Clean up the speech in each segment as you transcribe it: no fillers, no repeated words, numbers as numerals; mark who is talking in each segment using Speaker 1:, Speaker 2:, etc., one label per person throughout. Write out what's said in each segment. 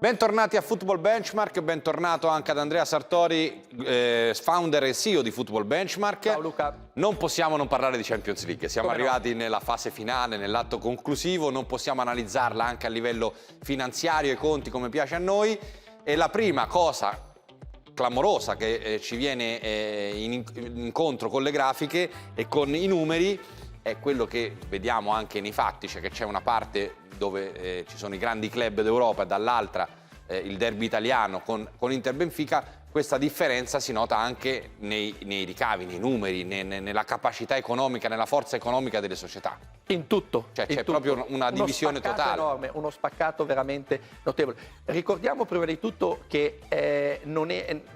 Speaker 1: Bentornati a Football Benchmark, bentornato anche ad Andrea Sartori, founder e CEO di Football Benchmark.
Speaker 2: Ciao Luca.
Speaker 1: Non possiamo non parlare di Champions League, siamo arrivati nella fase finale, nell'atto conclusivo, non possiamo analizzarla anche a livello finanziario, i conti come piace a noi. E la prima cosa clamorosa che ci viene incontro con le grafiche e con i numeri è quello che vediamo anche nei fatti, cioè che c'è una parte dove ci sono i grandi club d'Europa e dall'altra il derby italiano con Inter Benfica. Questa differenza si nota anche nei ricavi, nei numeri, nella capacità economica, nella forza economica delle società.
Speaker 2: In tutto.
Speaker 1: Cioè c'è proprio una divisione totale.
Speaker 2: Enorme, uno spaccato veramente notevole. Ricordiamo prima di tutto che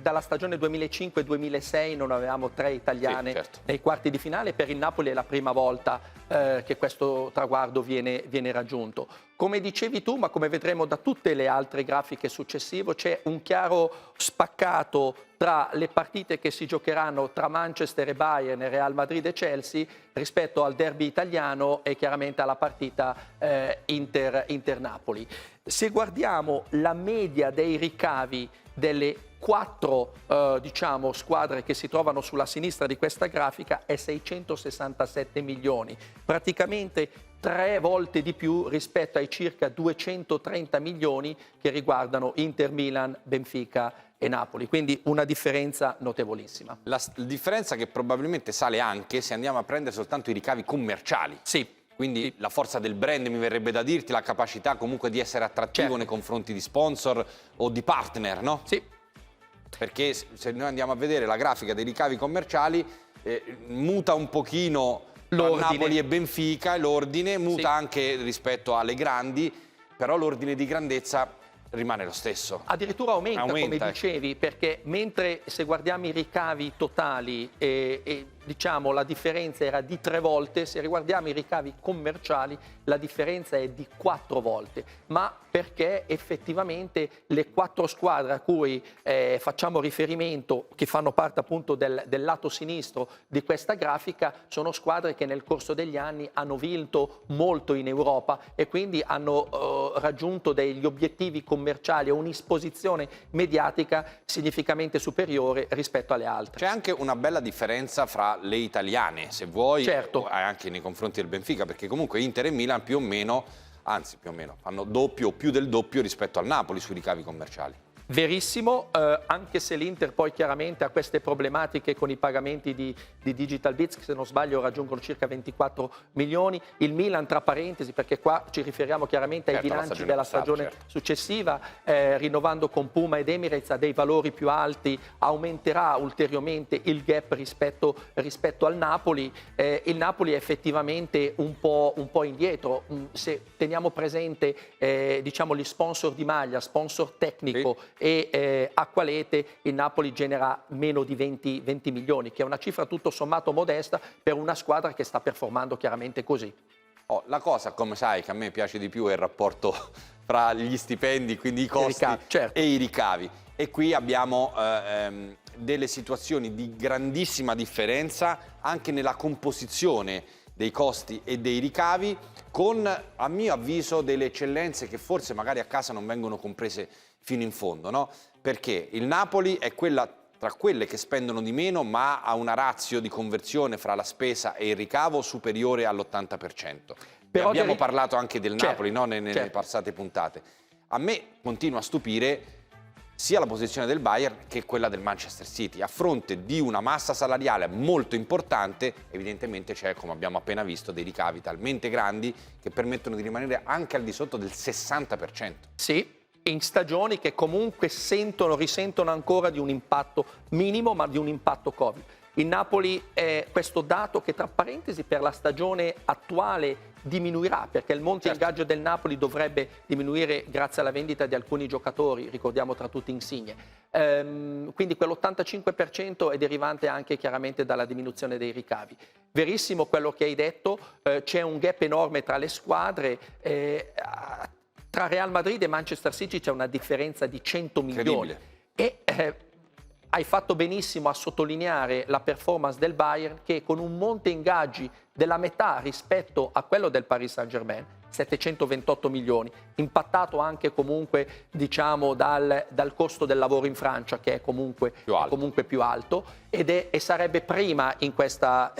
Speaker 2: dalla stagione 2005-2006 non avevamo 3 italiane, sì, certo, nei quarti di finale. Per il Napoli è la prima volta che questo traguardo viene raggiunto. Come dicevi tu, ma come vedremo da tutte le altre grafiche successive, c'è un chiaro spaccato tra le partite che si giocheranno tra Manchester e Bayern, Real Madrid e Chelsea rispetto al derby italiano e chiaramente alla partita Inter-Napoli. Se guardiamo la media dei ricavi delle 4 squadre che si trovano sulla sinistra di questa grafica è 667 milioni, praticamente 3 volte di più rispetto ai circa 230 milioni che riguardano Inter, Milan, Benfica e Napoli, quindi una differenza notevolissima.
Speaker 1: La differenza che probabilmente sale anche se andiamo a prendere soltanto i ricavi commerciali.
Speaker 2: Sì.
Speaker 1: Quindi sì, la forza del brand, mi verrebbe da dirti, la capacità comunque di essere attrattivo, certo, nei confronti di sponsor o di partner, no?
Speaker 2: Sì.
Speaker 1: Perché se noi andiamo a vedere la grafica dei ricavi commerciali, muta un pochino Napoli e Benfica, l'ordine muta, sì, anche rispetto alle grandi, però l'ordine di grandezza rimane lo stesso.
Speaker 2: Addirittura aumenta come dicevi, perché mentre se guardiamo i ricavi totali diciamo la differenza era di 3 volte, se riguardiamo i ricavi commerciali la differenza è di 4 volte, ma perché effettivamente le 4 squadre a cui facciamo riferimento, che fanno parte appunto del lato sinistro di questa grafica, sono squadre che nel corso degli anni hanno vinto molto in Europa e quindi hanno raggiunto degli obiettivi commerciali e un'esposizione mediatica significativamente superiore rispetto alle altre.
Speaker 1: C'è anche una bella differenza fra le italiane, se vuoi,
Speaker 2: certo,
Speaker 1: anche nei confronti del Benfica, perché comunque Inter e Milan più o meno, anzi più o meno, hanno doppio o più del doppio rispetto al Napoli sui ricavi commerciali.
Speaker 2: Verissimo, anche se l'Inter poi chiaramente ha queste problematiche con i pagamenti di Digital Bits, che se non sbaglio raggiungono circa 24 milioni. Il Milan, tra parentesi, perché qua ci riferiamo chiaramente ai bilanci della stagione successiva, rinnovando con Puma ed Emirates a dei valori più alti, aumenterà ulteriormente il gap rispetto al Napoli. Il Napoli è effettivamente un po' indietro. Se teniamo presente diciamo gli sponsor di maglia, sponsor tecnico, sì, e Acqualete, il Napoli genera meno di 20 milioni, che è una cifra tutto sommato modesta per una squadra che sta performando chiaramente così.
Speaker 1: La cosa, come sai, che a me piace di più è il rapporto fra gli stipendi, quindi i costi
Speaker 2: certo,
Speaker 1: e i ricavi. E qui abbiamo delle situazioni di grandissima differenza anche nella composizione dei costi e dei ricavi, con, a mio avviso, delle eccellenze che forse magari a casa non vengono comprese fino in fondo, no? Perché il Napoli è quella tra quelle che spendono di meno, ma ha una ratio di conversione fra la spesa e il ricavo superiore all'80%. Però abbiamo parlato anche del Napoli, no? Nelle passate puntate. A me continua a stupire sia la posizione del Bayern che quella del Manchester City. A fronte di una massa salariale molto importante, evidentemente c'è, come abbiamo appena visto, dei ricavi talmente grandi che permettono di rimanere anche al di sotto del 60%.
Speaker 2: Sì, in stagioni che comunque risentono ancora di un impatto minimo, ma di un impatto Covid. Il Napoli è questo dato che, tra parentesi, per la stagione attuale diminuirà, perché il monte ingaggio del Napoli dovrebbe diminuire grazie alla vendita di alcuni giocatori, ricordiamo tra tutti Insigne. Quindi quell'85% è derivante anche chiaramente dalla diminuzione dei ricavi. Verissimo quello che hai detto, c'è un gap enorme tra le squadre. Tra Real Madrid e Manchester City c'è una differenza di 100 milioni. E hai fatto benissimo a sottolineare la performance del Bayern, che con un monte ingaggi della metà rispetto a quello del Paris Saint-Germain, 728 milioni, impattato anche comunque diciamo dal costo del lavoro in Francia, che è comunque più alto e sarebbe prima in questa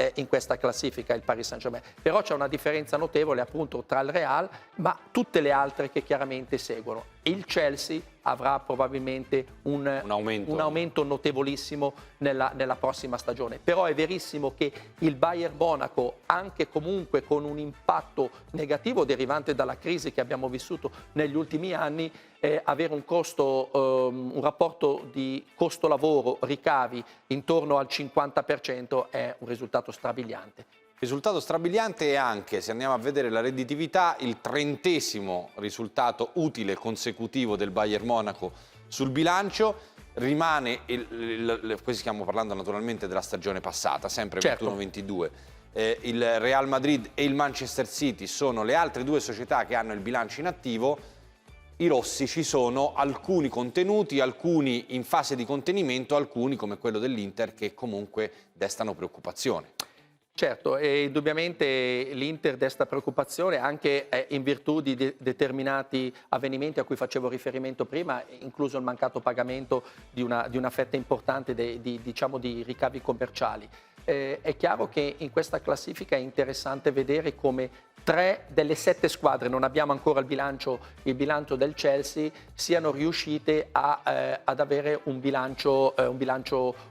Speaker 2: classifica il Paris Saint-Germain. Però c'è una differenza notevole appunto tra il Real ma tutte le altre che chiaramente seguono. Il Chelsea avrà probabilmente un aumento notevolissimo nella prossima stagione. Però è verissimo che il Bayern Monaco, anche comunque con un impatto negativo derivante dalla crisi che abbiamo vissuto negli ultimi anni, avere un rapporto di costo-lavoro, ricavi intorno al 50% è un risultato strabiliante.
Speaker 1: Risultato strabiliante e anche, se andiamo a vedere la redditività, il 30° risultato utile consecutivo del Bayern Monaco sul bilancio. Rimane, qui stiamo parlando naturalmente della stagione passata, sempre 21-22. Il Real Madrid e il Manchester City sono le altre due società che hanno il bilancio in attivo. I rossi ci sono alcuni contenuti, alcuni in fase di contenimento, alcuni come quello dell'Inter che comunque destano preoccupazione.
Speaker 2: Certo, e indubbiamente l'Inter desta preoccupazione anche in virtù di determinati avvenimenti a cui facevo riferimento prima, incluso il mancato pagamento di una fetta importante diciamo, di ricavi commerciali. È chiaro che in questa classifica è interessante vedere come 3 delle 7 squadre, non abbiamo ancora il bilancio del Chelsea, siano riuscite ad avere un bilancio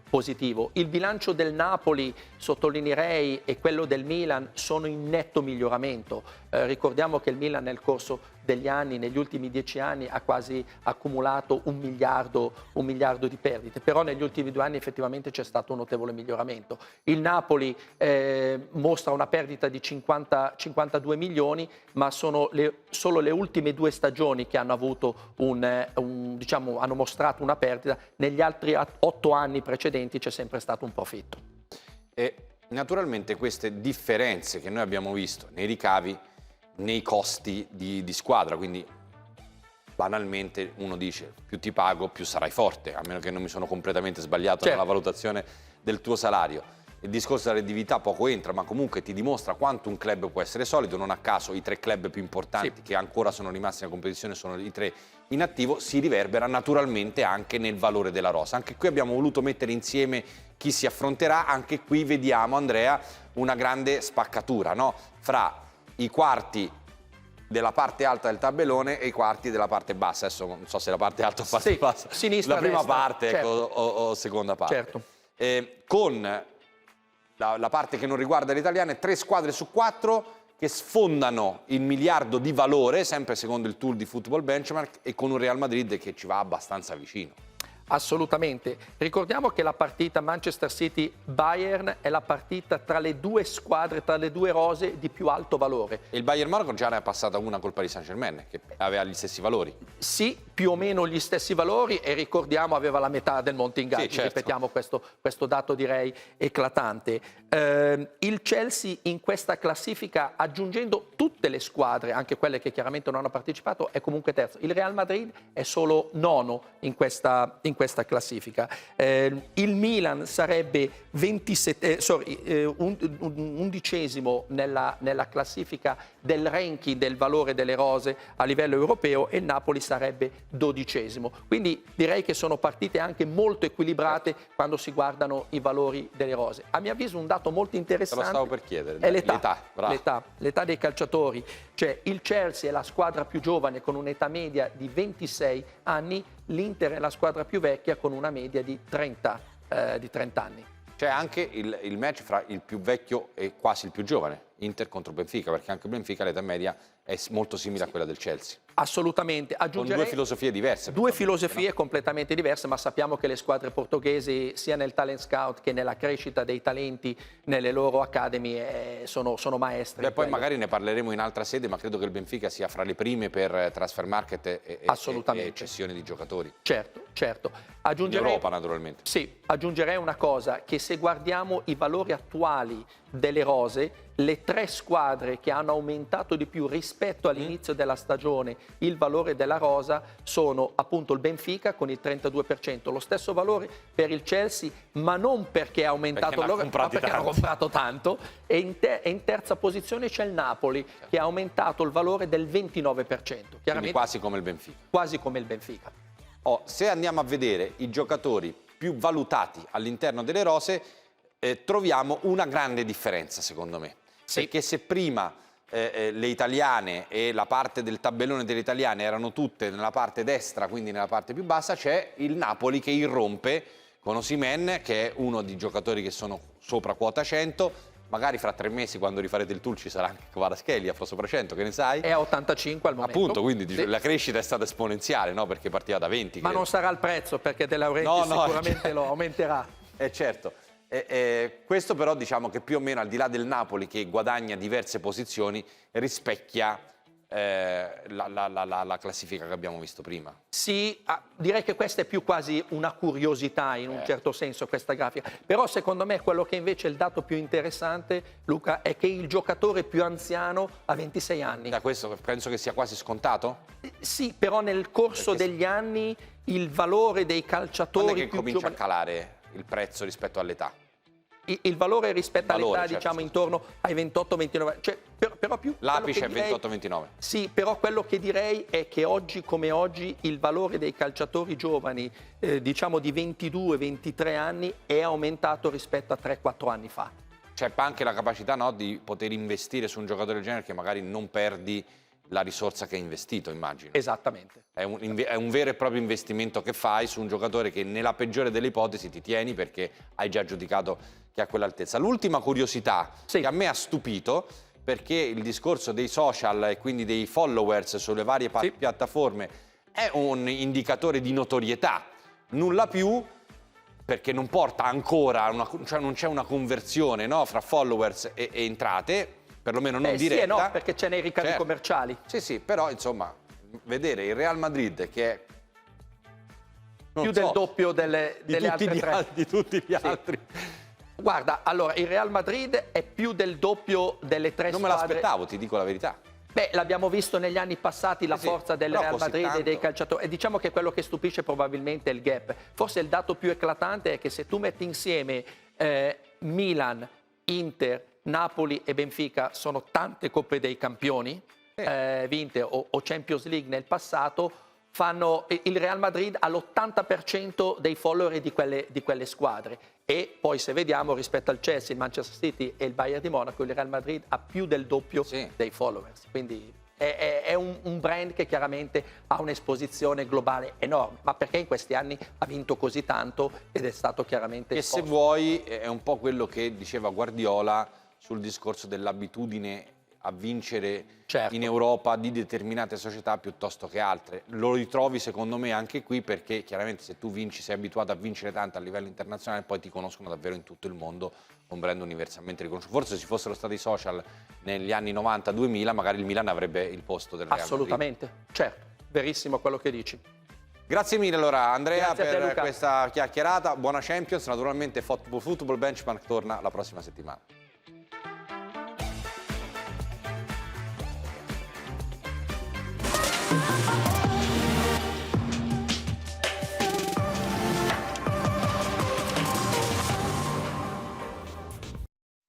Speaker 2: positivo. Il bilancio del Napoli, sottolineerei, e quello del Milan sono in netto miglioramento. Ricordiamo che il Milan nel corso degli anni, negli ultimi 10 anni, ha quasi accumulato 1 miliardo di perdite, però negli ultimi 2 anni effettivamente c'è stato un notevole miglioramento. Il Napoli mostra una perdita di 52 milioni, ma sono solo le ultime 2 stagioni che hanno avuto diciamo, hanno mostrato una perdita. Negli altri 8 anni precedenti c'è sempre stato un profitto.
Speaker 1: E naturalmente queste differenze che noi abbiamo visto nei ricavi, nei costi di squadra, quindi banalmente uno dice più ti pago più sarai forte, a meno che non mi sono completamente sbagliato nella valutazione del tuo salario. Il discorso della redditività poco entra, ma comunque ti dimostra quanto un club può essere solido. Non a caso i 3 club più importanti che ancora sono rimasti nella competizione sono i 3 in attivo, si riverbera naturalmente anche nel valore della rosa. Anche qui abbiamo voluto mettere insieme chi si affronterà, anche qui vediamo, Andrea, una grande spaccatura, no? Fra i quarti della parte alta del tabellone e i quarti della parte bassa. Adesso non so se la parte alta o la parte bassa,
Speaker 2: sinistra,
Speaker 1: la prima
Speaker 2: destra,
Speaker 1: parte ecco, o seconda parte.
Speaker 2: Certo.
Speaker 1: Con la parte che non riguarda le italiane, 3 squadre su 4 che sfondano il miliardo di valore, sempre secondo il tool di Football Benchmark, e con un Real Madrid che ci va abbastanza vicino.
Speaker 2: Assolutamente. Ricordiamo che la partita Manchester City-Bayern è la partita tra le 2 squadre, tra le 2 rose di più alto valore.
Speaker 1: E il Bayern Monaco già ne è passata una col Paris Saint-Germain, che aveva gli stessi valori.
Speaker 2: Sì, più o meno gli stessi valori, e ricordiamo aveva la metà del monte ingaggi,
Speaker 1: sì, certo.
Speaker 2: Ripetiamo questo dato direi eclatante. Il Chelsea in questa classifica, aggiungendo tutte le squadre, anche quelle che chiaramente non hanno partecipato, è comunque terzo. Il Real Madrid è solo 9° in questa classifica. Il Milan sarebbe 11° nella classifica del ranking del valore delle rose a livello europeo, e il Napoli sarebbe 12°. Quindi direi che sono partite anche molto equilibrate quando si guardano i valori delle rose. A mio avviso un dato molto interessante,
Speaker 1: te lo stavo per chiedere,
Speaker 2: è l'età dei calciatori. Cioè il Chelsea è la squadra più giovane con un'età media di 26 anni, l'Inter è la squadra più vecchia con una media di 30 anni.
Speaker 1: C'è anche il match fra il più vecchio e quasi il più giovane, Inter contro Benfica, perché anche Benfica l'età media è molto simile a quella del Chelsea.
Speaker 2: Assolutamente.
Speaker 1: Con 2 filosofie diverse.
Speaker 2: 2 filosofie completamente diverse, ma sappiamo che le squadre portoghesi, sia nel talent scout che nella crescita dei talenti nelle loro academy, sono maestre.
Speaker 1: Poi magari ne parleremo in altra sede, ma credo che il Benfica sia fra le prime per transfer market e cessione di giocatori.
Speaker 2: Certo.
Speaker 1: In Europa naturalmente.
Speaker 2: Sì, aggiungerei una cosa, che se guardiamo i valori attuali delle rose, le 3 squadre che hanno aumentato di più rispetto all'inizio della stagione il valore della rosa sono appunto il Benfica con il 32%, lo stesso valore per il Chelsea, ma non perché ha aumentato il valore, ma perché hanno comprato tanto, e in terza posizione c'è il Napoli che ha aumentato il valore del 29%.
Speaker 1: Quindi quasi come il Benfica.
Speaker 2: Quasi come il Benfica.
Speaker 1: Se andiamo a vedere i giocatori più valutati all'interno delle rose, troviamo una grande differenza, secondo me.
Speaker 2: Sì.
Speaker 1: Perché se prima le italiane e la parte del tabellone delle italiane erano tutte nella parte destra, quindi nella parte più bassa, c'è il Napoli che irrompe con Osimhen, che è uno dei giocatori che sono sopra quota 100. Magari fra 3 mesi, quando rifarete il tour, ci sarà anche Kvaratskhelia fra sopra 100, che ne sai?
Speaker 2: È a 85 al momento.
Speaker 1: Appunto, quindi
Speaker 2: sì.
Speaker 1: La crescita è stata esponenziale, no? Perché partiva da 20.
Speaker 2: Ma non sarà il prezzo, perché De Laurentiis sicuramente lo aumenterà.
Speaker 1: Certo. Questo però diciamo che più o meno, al di là del Napoli che guadagna diverse posizioni, rispecchia la classifica che abbiamo visto prima.
Speaker 2: Sì, direi che questa è più quasi una curiosità in un certo senso, questa grafica. Però secondo me quello che invece è il dato più interessante, Luca, è che il giocatore più anziano ha 26 anni.
Speaker 1: Da questo penso che sia quasi scontato?
Speaker 2: Sì, però nel corso degli anni il valore dei calciatori
Speaker 1: quando è che
Speaker 2: più
Speaker 1: comincia
Speaker 2: giovani...
Speaker 1: a calare il prezzo rispetto all'età?
Speaker 2: Il valore rispetto all'età,
Speaker 1: certo,
Speaker 2: diciamo,
Speaker 1: sì.
Speaker 2: intorno ai 28-29, cioè, però più...
Speaker 1: L'apice è 28-29.
Speaker 2: Sì, però quello che direi è che oggi come oggi il valore dei calciatori giovani, diciamo di 22-23 anni, è aumentato rispetto a 3-4 anni fa.
Speaker 1: C'è anche la capacità, no, di poter investire su un giocatore del genere, che magari non perdi la risorsa che hai investito, immagino.
Speaker 2: Esattamente.
Speaker 1: È un vero e proprio investimento che fai su un giocatore che nella peggiore delle ipotesi ti tieni perché hai già giudicato che ha quell'altezza. L'ultima curiosità che a me ha stupito, perché il discorso dei social e quindi dei followers sulle varie piattaforme è un indicatore di notorietà, nulla più, perché non porta ancora, cioè non c'è una conversione, no, fra followers e entrate, perlomeno non diretta.
Speaker 2: Sì e no, perché c'è nei ricavi commerciali.
Speaker 1: Sì, però insomma, vedere il Real Madrid che è
Speaker 2: più del doppio delle altre tre.
Speaker 1: Di tutti gli altri.
Speaker 2: Guarda, allora, il Real Madrid è più del doppio delle tre
Speaker 1: non
Speaker 2: squadre.
Speaker 1: Non me l'aspettavo, ti dico la verità.
Speaker 2: Beh, l'abbiamo visto negli anni passati, la forza del Real Madrid e dei calciatori. E diciamo che quello che stupisce probabilmente è il gap. Forse il dato più eclatante è che se tu metti insieme Milan, Inter, Napoli e Benfica, sono tante Coppe dei Campioni vinte o Champions League nel passato, il Real Madrid ha l'80% dei follower di quelle squadre. E poi se vediamo rispetto al Chelsea, il Manchester City e il Bayern di Monaco, il Real Madrid ha più del doppio dei followers. Quindi è un brand che chiaramente ha un'esposizione globale enorme, ma perché in questi anni ha vinto così tanto ed è stato chiaramente esposto.
Speaker 1: E se vuoi è un po' quello che diceva Guardiola sul discorso dell'abitudine a vincere in Europa di determinate società piuttosto che altre. Lo ritrovi secondo me anche qui, perché chiaramente se tu vinci, sei abituato a vincere tanto a livello internazionale, poi ti conoscono davvero in tutto il mondo, un brand universalmente riconosciuto. Forse se ci fossero stati i social negli anni 90-2000, magari il Milan avrebbe il posto del Real Madrid.
Speaker 2: Assolutamente, certo, verissimo quello che dici.
Speaker 1: Grazie mille allora Andrea per
Speaker 2: te,
Speaker 1: questa chiacchierata, buona Champions, naturalmente Football Benchmark torna la prossima settimana.